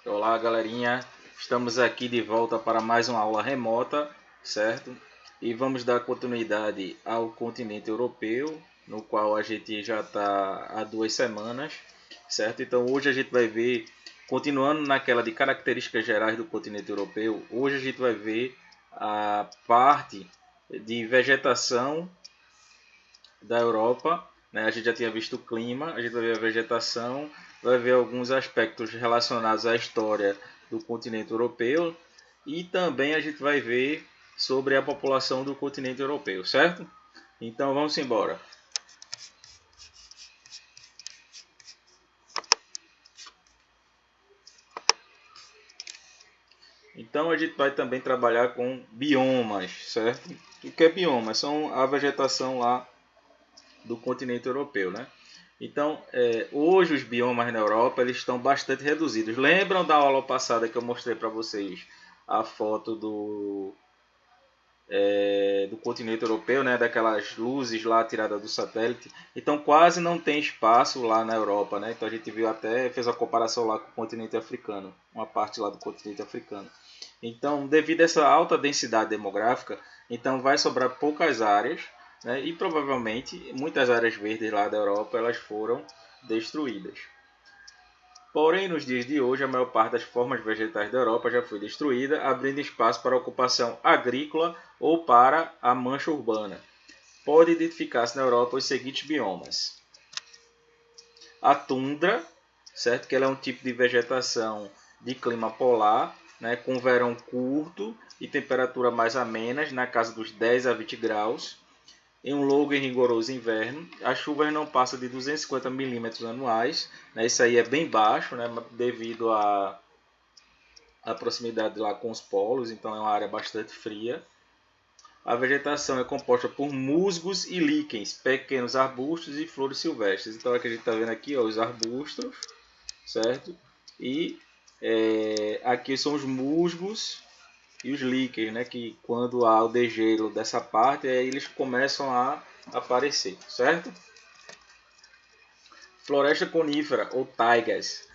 Olá, galerinha. Estamos aqui de volta para mais uma aula remota, certo? E vamos dar continuidade ao continente europeu, no qual a gente já está há 2 semanas, certo? Então hoje a gente vai ver, continuando naquela de características gerais do continente europeu, hoje a gente vai ver a parte de vegetação da Europa, né? A gente já tinha visto o clima, a gente vai ver a vegetação, vai ver alguns aspectos relacionados à história do continente europeu e também a gente vai ver sobre a população do continente europeu, certo? Então vamos embora. Então a gente vai também trabalhar com biomas, certo? O que é bioma? São a vegetação lá do continente europeu, né? Então, hoje os biomas na Europa eles estão bastante reduzidos. Lembram da aula passada que eu mostrei para vocês a foto do continente europeu, né? Daquelas luzes lá tiradas do satélite. Então, quase não tem espaço lá na Europa, né? Então a gente viu até fez a comparação lá com o continente africano, uma parte lá do continente africano. Então, devido a essa alta densidade demográfica, então vai sobrar poucas áreas, né? E provavelmente muitas áreas verdes lá da Europa elas foram destruídas. Porém, nos dias de hoje, a maior parte das formas vegetais da Europa já foi destruída, abrindo espaço para a ocupação agrícola ou para a mancha urbana. Pode identificar-se na Europa os seguintes biomas: a tundra, certo? Que ela é um tipo de vegetação de clima polar, né? Com verão curto e temperatura mais amenas, na casa dos 10 a 20 graus. Em um longo e rigoroso inverno, as chuvas não passam de 250 milímetros anuais, né? Isso aí é bem baixo, né? Devido à proximidade lá com os polos, então é uma área bastante fria. A vegetação é composta por musgos e líquens, pequenos arbustos e flores silvestres. Então aqui a gente está vendo aqui ó, os arbustos, certo? E aqui são os musgos e os líquens, né? Que quando há o degelo dessa parte, aí eles começam a aparecer, certo? Floresta conífera ou taigas.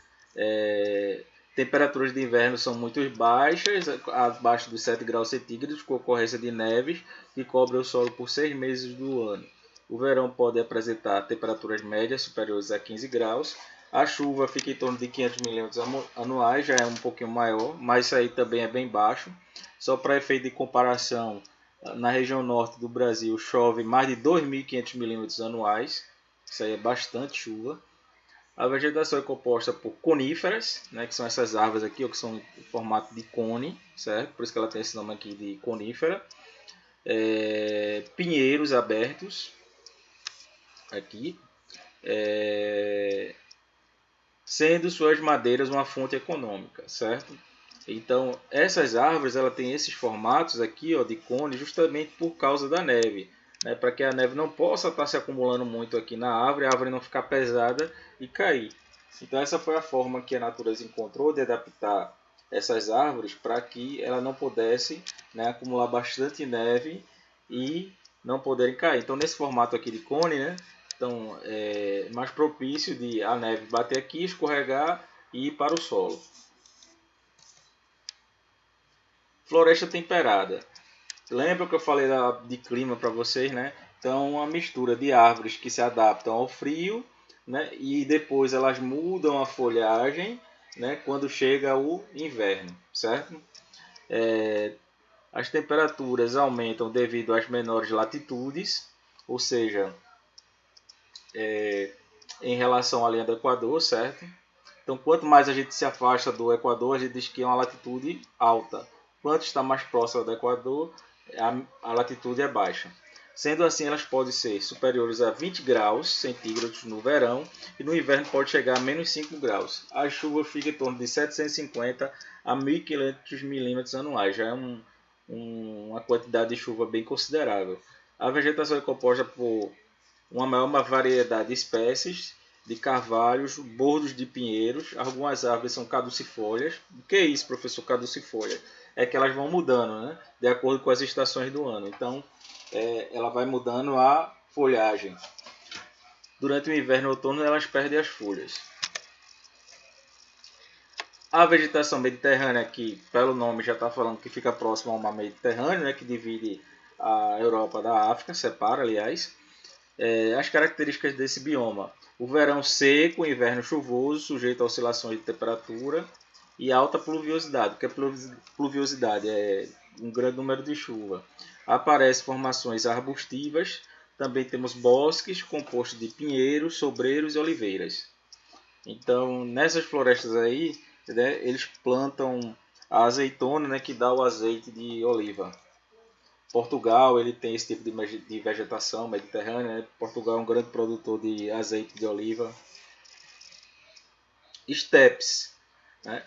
Temperaturas de inverno são muito baixas, abaixo dos 7 graus centígrados, com ocorrência de neves que cobrem o solo por 6 meses do ano. O verão pode apresentar temperaturas médias superiores a 15 graus. A chuva fica em torno de 500 milímetros anuais, já é um pouquinho maior, mas isso aí também é bem baixo. Só para efeito de comparação, na região norte do Brasil chove mais de 2.500 milímetros anuais. Isso aí é bastante chuva. A vegetação é composta por coníferas, né, que são essas árvores aqui, ó, que são em formato de cone, certo? Por isso que ela tem esse nome aqui de conífera. Pinheiros abertos, aqui, sendo suas madeiras uma fonte econômica, certo? Então, essas árvores ela tem esses formatos aqui ó, de cone justamente por causa da neve, né? Para que a neve não possa estar se acumulando muito aqui na árvore, a árvore não ficar pesada e cair. Então, essa foi a forma que a natureza encontrou de adaptar essas árvores para que ela não pudesse, né, acumular bastante neve e não poderem cair. Então, nesse formato aqui de cone, né, então, é mais propício de a neve bater aqui, escorregar e ir para o solo. Floresta temperada. Lembra que eu falei de clima para vocês, né? Então, uma mistura de árvores que se adaptam ao frio, né? E depois elas mudam a folhagem, né? Quando chega o inverno, certo? As temperaturas aumentam devido às menores latitudes, ou seja, em relação à linha do Equador, certo? Então, quanto mais a gente se afasta do Equador, a gente diz que é uma latitude alta. Quanto está mais próximo do Equador, a latitude é baixa. Sendo assim, elas podem ser superiores a 20 graus centígrados no verão e no inverno pode chegar a menos 5 graus. A chuva fica em torno de 750 a 1.500 milímetros anuais, já é uma quantidade de chuva bem considerável. A vegetação é composta por uma maior variedade de espécies de carvalhos, bordos de pinheiros, algumas árvores são caducifólias. O que é isso, professor, caducifólia? É que elas vão mudando, né? De acordo com as estações do ano. Então, ela vai mudando a folhagem. Durante o inverno e outono, elas perdem as folhas. A vegetação mediterrânea, que pelo nome já está falando que fica próximo ao mar Mediterrâneo, né, que divide a Europa da África, separa, aliás. As características desse bioma: o verão seco, o inverno chuvoso, sujeito a oscilações de temperatura e alta pluviosidade. O que é pluviosidade? É um grande número de chuva. Aparecem formações arbustivas, também temos bosques compostos de pinheiros, sobreiros e oliveiras. Então, nessas florestas aí, né, eles plantam a azeitona, né, que dá o azeite de oliva. Portugal ele tem esse tipo de vegetação mediterrânea. Né? Portugal é um grande produtor de azeite de oliva. Estepes. Né?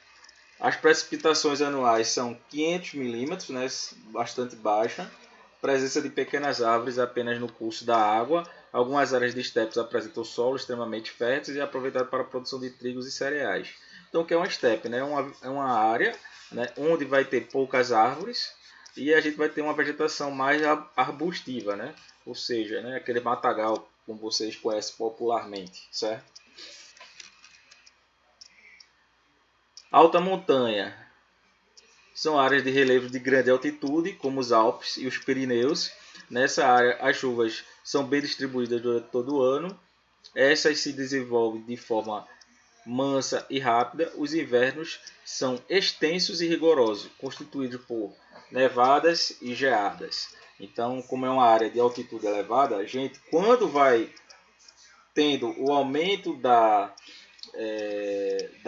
As precipitações anuais são 500 milímetros, né? Bastante baixa. Presença de pequenas árvores apenas no curso da água. Algumas áreas de estepes apresentam solo extremamente férteis e aproveitado para a produção de trigos e cereais. Então, o que é uma estepe? Né? É uma área, né, onde vai ter poucas árvores e a gente vai ter uma vegetação mais arbustiva, né? Ou seja, né, aquele matagal, como vocês conhecem popularmente, certo? Alta montanha. São áreas de relevo de grande altitude, como os Alpes e os Pirineus. Nessa área, as chuvas são bem distribuídas durante todo o ano. Essas se desenvolvem de forma mansa e rápida. Os invernos são extensos e rigorosos, constituídos por nevadas e geadas. Então, como é uma área de altitude elevada, a gente, quando vai tendo o aumento da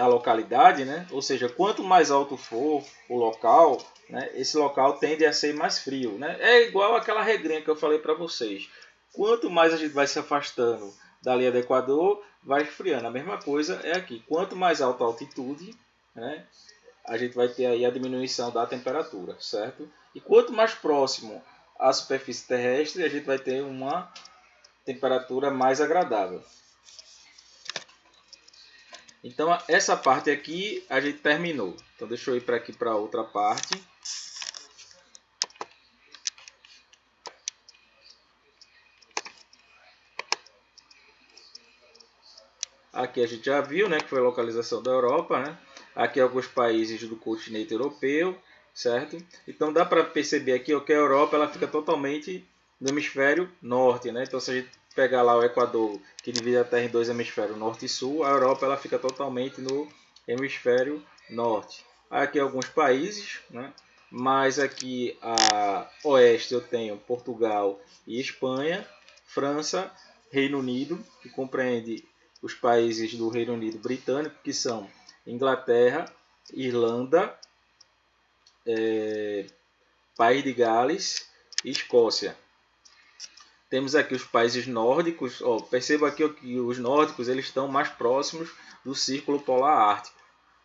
localidade, né? Ou seja, quanto mais alto for o local, né? Esse local tende a ser mais frio. Né? É igual aquela regrinha que eu falei para vocês. Quanto mais a gente vai se afastando da linha do Equador, vai esfriando. A mesma coisa é aqui. Quanto mais alta a altitude, né? A gente vai ter aí a diminuição da temperatura, certo? E quanto mais próximo à superfície terrestre, a gente vai ter uma temperatura mais agradável. Então, essa parte aqui a gente terminou. Então, deixa eu ir para aqui para outra parte. Aqui a gente já viu, né, que foi a localização da Europa, né? Aqui alguns países do continente europeu, certo? Então, dá para perceber aqui ó, que a Europa ela fica totalmente no hemisfério norte, né? Então, se a gente pegar lá o Equador, que divide a Terra em dois hemisférios, norte e sul, a Europa ela fica totalmente no hemisfério norte. Aqui alguns países, né? Mas aqui a oeste eu tenho Portugal e Espanha, França, Reino Unido, que compreende os países do Reino Unido Britânico, que são Inglaterra, Irlanda, País de Gales e Escócia. Temos aqui os países nórdicos. Ó, perceba aqui que os nórdicos eles estão mais próximos do Círculo Polar Ártico.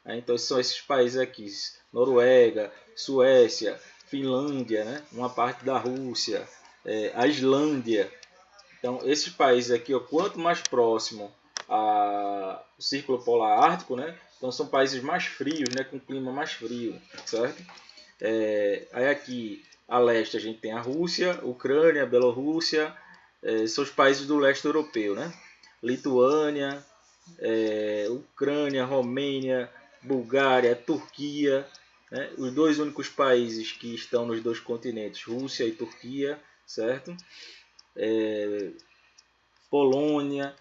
Então são esses países aqui: Noruega, Suécia, Finlândia, né? Uma parte da Rússia, a Islândia. Então esses países aqui, ó, quanto mais próximo ao Círculo Polar Ártico, né? Então são países mais frios, né? Com clima mais frio, certo? Aí aqui a leste a gente tem a Rússia, Ucrânia, Bielorrússia, são os países do leste europeu, né? Lituânia, Ucrânia, Romênia, Bulgária, Turquia, né? Os dois únicos países que estão nos dois continentes, Rússia e Turquia, certo? Polônia,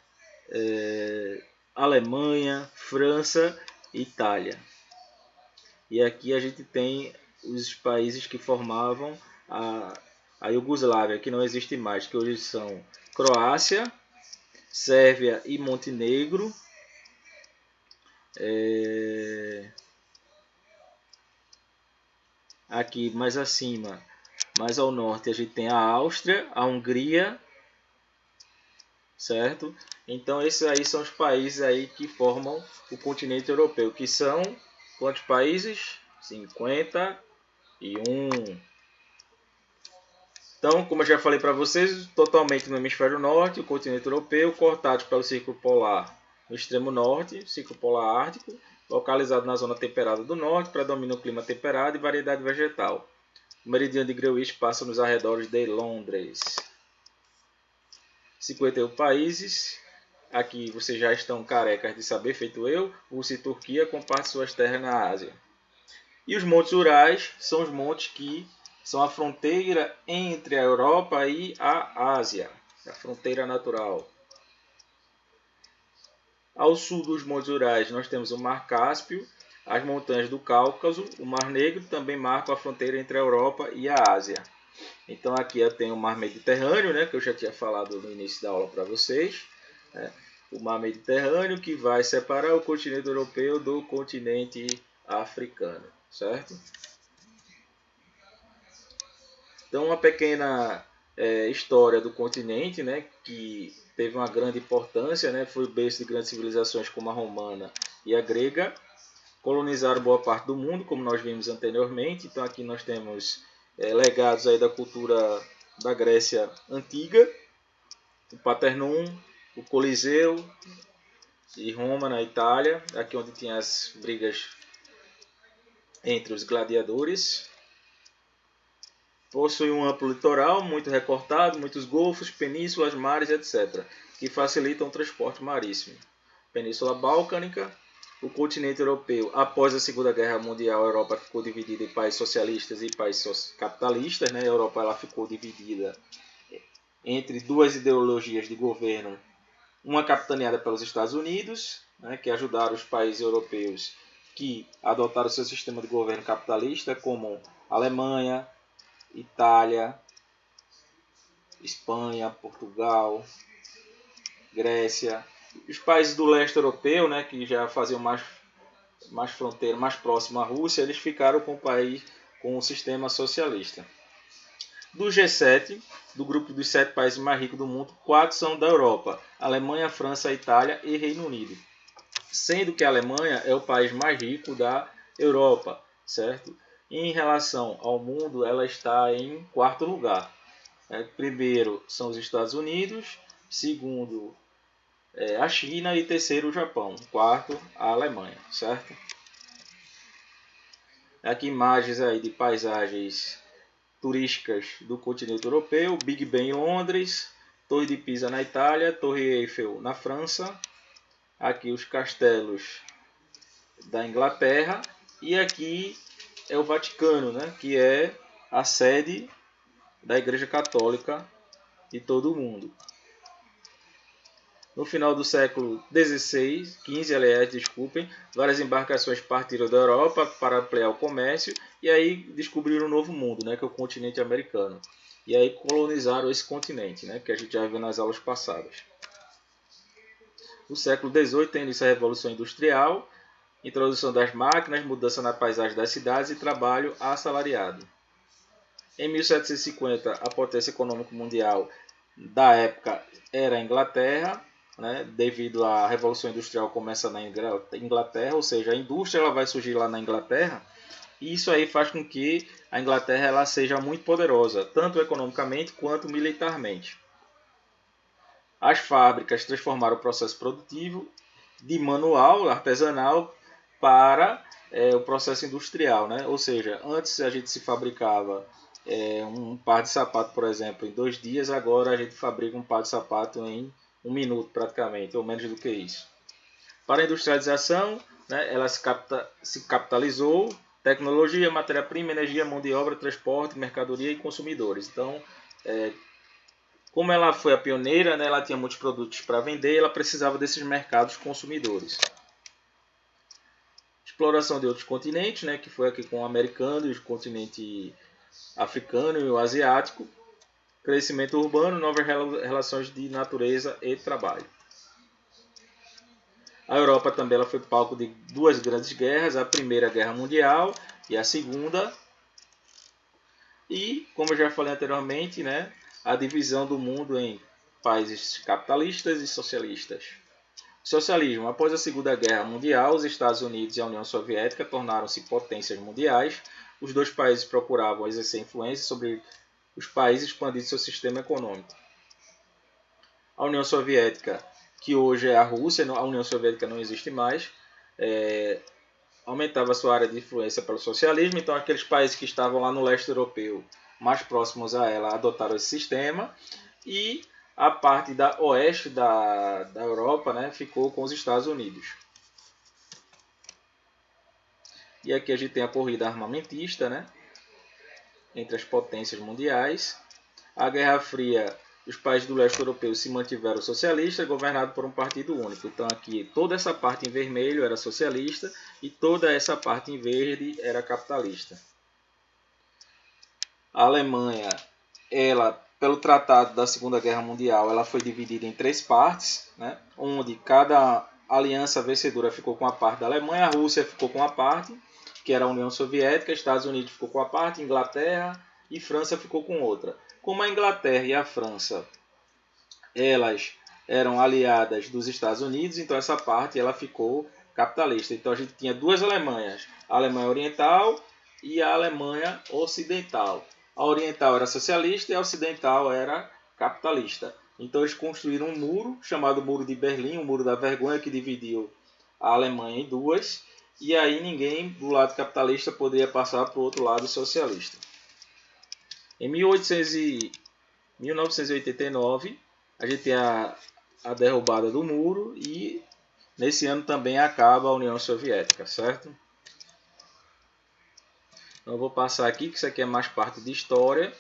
Alemanha, França e Itália. E aqui a gente tem os países que formavam a Iugoslávia, que não existe mais, que hoje são Croácia, Sérvia e Montenegro. Aqui mais acima, mais ao norte, a gente tem a Áustria, a Hungria, certo? Então esses aí são os países aí que formam o continente europeu, que são quantos países? 51. Então, como eu já falei para vocês, totalmente no hemisfério norte, o continente europeu, cortado pelo Círculo Polar no extremo norte, Círculo Polar Ártico, localizado na zona temperada do norte, predomina o clima temperado e variedade vegetal. O meridiano de Greenwich passa nos arredores de Londres. 51 países, aqui vocês já estão carecas de saber, feito eu, Rússia e Turquia com parte de suas terras na Ásia. E os Montes Urais são os montes que são a fronteira entre a Europa e a Ásia, a fronteira natural. Ao sul dos Montes Urais nós temos o Mar Cáspio, as montanhas do Cáucaso, o Mar Negro também marcam a fronteira entre a Europa e a Ásia. Então aqui eu tenho o Mar Mediterrâneo, né, que eu já tinha falado no início da aula para vocês. Né, o Mar Mediterrâneo que vai separar o continente europeu do continente africano, certo? Então uma pequena história do continente, né, que teve uma grande importância, né, foi o berço de grandes civilizações como a romana e a grega, colonizaram boa parte do mundo, como nós vimos anteriormente. Então aqui nós temos legados aí da cultura da Grécia Antiga, o Paternum, o Coliseu e Roma na Itália, aqui onde tinha as brigas entre os gladiadores. Possui um amplo litoral, muito recortado, muitos golfos, penínsulas, mares, etc., que facilitam o transporte marítimo. Península Balcânica. O continente europeu, após a Segunda Guerra Mundial, a Europa ficou dividida em países socialistas e países capitalistas. Né? A Europa ela ficou dividida entre duas ideologias de governo, uma capitaneada pelos Estados Unidos, né, que ajudaram os países europeus que adotaram seu sistema de governo capitalista, como Alemanha, Itália, Espanha, Portugal, Grécia. Os países do leste europeu, né, que já faziam mais fronteira, mais próximo à Rússia, eles ficaram com o país com o sistema socialista. Do G7, do grupo dos 7 países mais ricos do mundo, 4 são da Europa: Alemanha, França, Itália e Reino Unido. Sendo que a Alemanha é o país mais rico da Europa, certo? Em relação ao mundo, ela está em quarto lugar. Primeiro são os Estados Unidos, segundo a China e terceiro o Japão, quarto a Alemanha, certo? Aqui imagens aí de paisagens turísticas do continente europeu: Big Ben em Londres, Torre de Pisa na Itália, Torre Eiffel na França, aqui os castelos da Inglaterra e aqui é o Vaticano, né, que é a sede da Igreja Católica de todo o mundo. No final do século XV, aliás, desculpem, várias embarcações partiram da Europa para ampliar o comércio e aí descobriram um novo mundo, né, que é o continente americano. E aí colonizaram esse continente, né, que a gente já viu nas aulas passadas. No século XVIII tem início a Revolução Industrial, introdução das máquinas, mudança na paisagem das cidades e trabalho assalariado. Em 1750, a potência econômica mundial da época era a Inglaterra, né, devido à Revolução Industrial começa na Inglaterra, ou seja, a indústria ela vai surgir lá na Inglaterra, e isso aí faz com que a Inglaterra ela seja muito poderosa, tanto economicamente quanto militarmente. As fábricas transformaram o processo produtivo de manual, artesanal, para o processo industrial, né? Ou seja, antes a gente se fabricava um par de sapato, por exemplo, em 2 dias, agora a gente fabrica um par de sapato em 1 minuto praticamente, ou menos do que isso. Para a industrialização, né, ela se capitalizou: tecnologia, matéria-prima, energia, mão de obra, transporte, mercadoria e consumidores. Então, como ela foi a pioneira, né, ela tinha muitos produtos para vender, ela precisava desses mercados consumidores. Exploração de outros continentes, né, que foi aqui com o americano, o continente africano e o asiático. Crescimento urbano, novas relações de natureza e trabalho. A Europa também ela foi palco de 2 grandes guerras, a Primeira Guerra Mundial e a Segunda. E, como eu já falei anteriormente, né, a divisão do mundo em países capitalistas e socialistas. Socialismo. Após a Segunda Guerra Mundial, os Estados Unidos e a União Soviética tornaram-se potências mundiais. Os 2 países procuravam exercer influência sobre os países expandindo seu sistema econômico. A União Soviética, que hoje é a Rússia, a União Soviética não existe mais, aumentava sua área de influência pelo socialismo, então aqueles países que estavam lá no leste europeu, mais próximos a ela, adotaram esse sistema, e A parte da oeste da Europa, né, ficou com os Estados Unidos. E aqui a gente tem a corrida armamentista, né, entre as potências mundiais. A Guerra Fria, os países do leste europeu se mantiveram socialistas, governados por um partido único. Então aqui toda essa parte em vermelho era socialista e toda essa parte em verde era capitalista. A Alemanha, ela, pelo Tratado da Segunda Guerra Mundial, ela foi dividida em 3 partes, né, onde cada aliança vencedora ficou com a parte da Alemanha, a Rússia ficou com a parte, que era a União Soviética, Estados Unidos ficou com a parte, Inglaterra e França ficou com outra. Como a Inglaterra e a França, elas eram aliadas dos Estados Unidos, então essa parte ela ficou capitalista. Então a gente tinha 2 Alemanhas, a Alemanha Oriental e a Alemanha Ocidental. A Oriental era socialista e a Ocidental era capitalista. Então eles construíram um muro, chamado Muro de Berlim, o Muro da Vergonha, que dividiu a Alemanha em 2, e aí ninguém do lado capitalista poderia passar para o outro lado socialista. Em 1989, a gente tem a derrubada do muro e nesse ano também acaba a União Soviética, certo? Então eu vou passar aqui, que isso aqui é mais parte de história.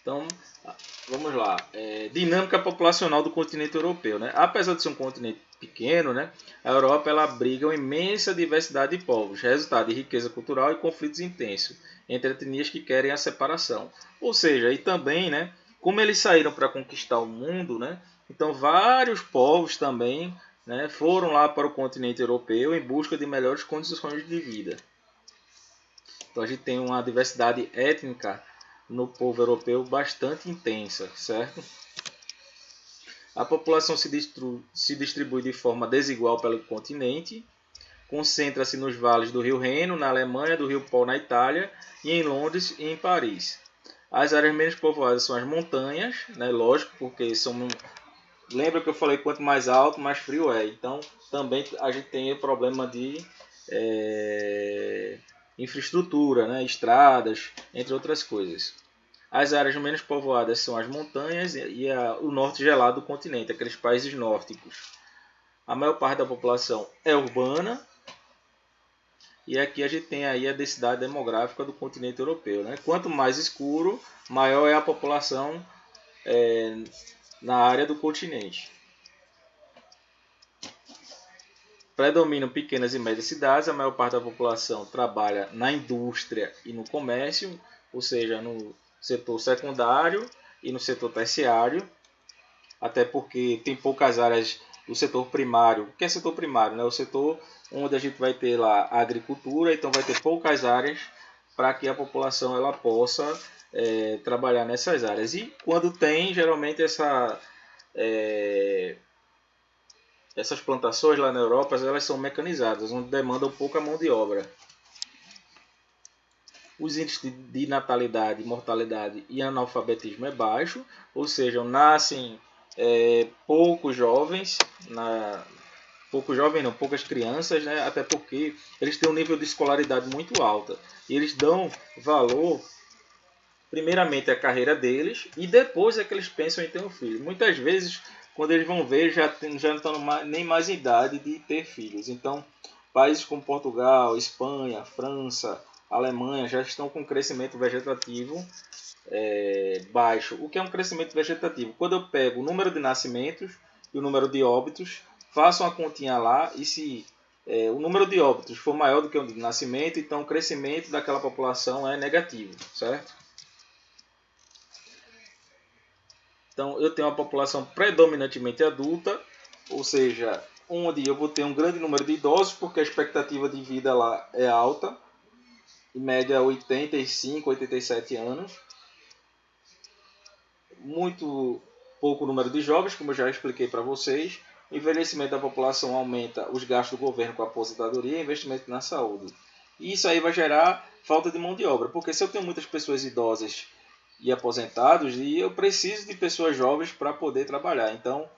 Então, vamos lá. Dinâmica populacional do continente europeu, né? Apesar de ser um continente pequeno, né, a Europa ela abriga uma imensa diversidade de povos, resultado de riqueza cultural e conflitos intensos entre etnias que querem a separação. Ou seja, e também, né, como eles saíram para conquistar o mundo, né, então vários povos também, né, foram lá para o continente europeu em busca de melhores condições de vida. Então a gente tem uma diversidade étnica no povo europeu bastante intensa, certo? A população se distribui de forma desigual pelo continente, concentra-se nos vales do rio Reno, na Alemanha, do rio Po, na Itália, e em Londres e em Paris. As áreas menos povoadas são as montanhas, né? Lógico, porque são... Lembra que eu falei quanto mais alto, mais frio é. Então, também a gente tem o problema de infraestrutura, né? Estradas, entre outras coisas. As áreas menos povoadas são as montanhas e o norte gelado do continente, aqueles países nórdicos. A maior parte da população é urbana. E aqui a gente tem aí a densidade demográfica do continente europeu, né? Quanto mais escuro, maior é a população na área do continente. Predominam pequenas e médias cidades, a maior parte da população trabalha na indústria e no comércio, ou seja, no setor secundário e no setor terciário, até porque tem poucas áreas do setor primário. O que é setor primário? Né? O setor onde a gente vai ter lá a agricultura, então vai ter poucas áreas para que a população ela possa trabalhar nessas áreas. E quando tem, geralmente essas plantações lá na Europa, elas são mecanizadas, onde demandam pouca mão de obra. Os índices de natalidade, mortalidade e analfabetismo é baixo, ou seja, nascem poucos jovens, poucas crianças, né? Até porque eles têm um nível de escolaridade muito alta. E eles dão valor, primeiramente, à carreira deles e depois é que eles pensam em ter um filho. Muitas vezes, quando eles vão ver, já não estão nem mais em idade de ter filhos. Então, países como Portugal, Espanha, França, Alemanha já estão com crescimento vegetativo baixo. O que é um crescimento vegetativo? Quando eu pego o número de nascimentos e o número de óbitos, faço uma continha lá e se o número de óbitos for maior do que o de nascimento, então o crescimento daquela população é negativo, certo? Então eu tenho uma população predominantemente adulta, ou seja, onde eu vou ter um grande número de idosos, porque a expectativa de vida lá é alta, em média 85, 87 anos. Muito pouco número de jovens, como eu já expliquei para vocês. O envelhecimento da população aumenta os gastos do governo com a aposentadoria e investimento na saúde. E isso aí vai gerar falta de mão de obra, porque se eu tenho muitas pessoas idosas e aposentados, e eu preciso de pessoas jovens para poder trabalhar. Então,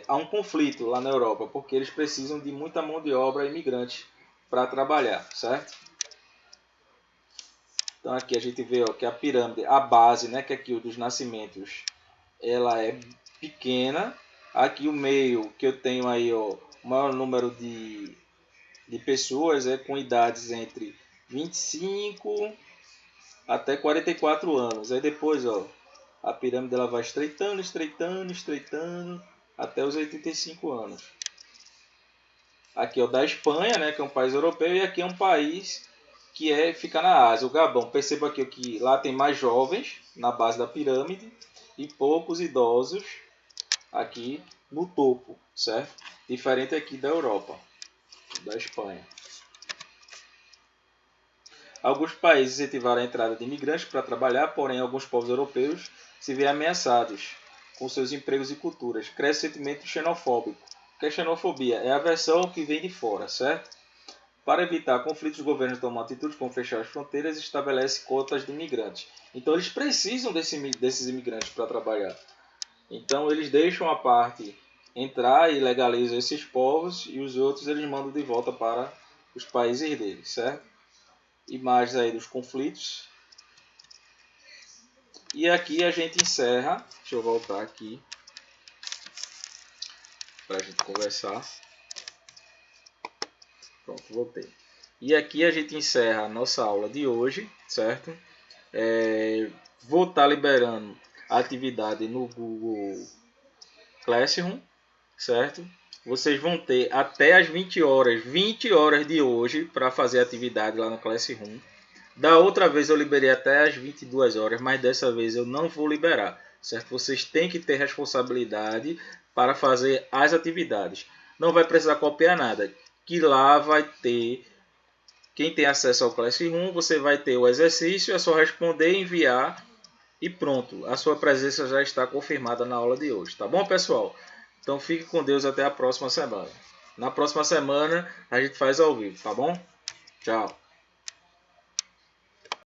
há um conflito lá na Europa, porque eles precisam de muita mão de obra imigrante para trabalhar, certo? Então aqui a gente vê, ó, que a pirâmide, a base, né, que aqui o dos nascimentos, ela é pequena. Aqui o meio, que eu tenho aí, ó, o maior número de pessoas com idades entre 25 até 44 anos. Aí depois, ó, a pirâmide ela vai estreitando, estreitando, estreitando até os 85 anos. Aqui é o da Espanha, né, que é um país europeu, e aqui é um país que fica na Ásia, o Gabão. Perceba aqui que lá tem mais jovens na base da pirâmide e poucos idosos aqui no topo, certo? Diferente aqui da Europa, da Espanha. Alguns países incentivaram a entrada de imigrantes para trabalhar, porém alguns povos europeus se veem ameaçados com seus empregos e culturas. Cresce o sentimento xenofóbico. O que é xenofobia? É a aversão que vem de fora, certo? Para evitar conflitos, os governos tomam atitudes como fechar as fronteiras e estabelece cotas de imigrantes. Então eles precisam desses imigrantes para trabalhar. Então eles deixam a parte entrar e legalizam esses povos e os outros eles mandam de volta para os países deles, certo? Imagens aí dos conflitos. E aqui a gente encerra. Deixa eu voltar aqui para a gente conversar. Pronto, voltei. E aqui a gente encerra a nossa aula de hoje, certo? Vou estar liberando a atividade no Google Classroom, certo? Vocês vão ter até as 20 horas de hoje para fazer a atividade lá no Classroom. Da outra vez eu liberei até as 22 horas, mas dessa vez eu não vou liberar, certo? Vocês têm que ter responsabilidade para fazer as atividades. Não vai precisar copiar nada, que lá vai ter, quem tem acesso ao Classroom, você vai ter o exercício, é só responder, enviar e pronto. A sua presença já está confirmada na aula de hoje, tá bom, pessoal? Então fique com Deus até a próxima semana. Na próxima semana a gente faz ao vivo, tá bom? Tchau.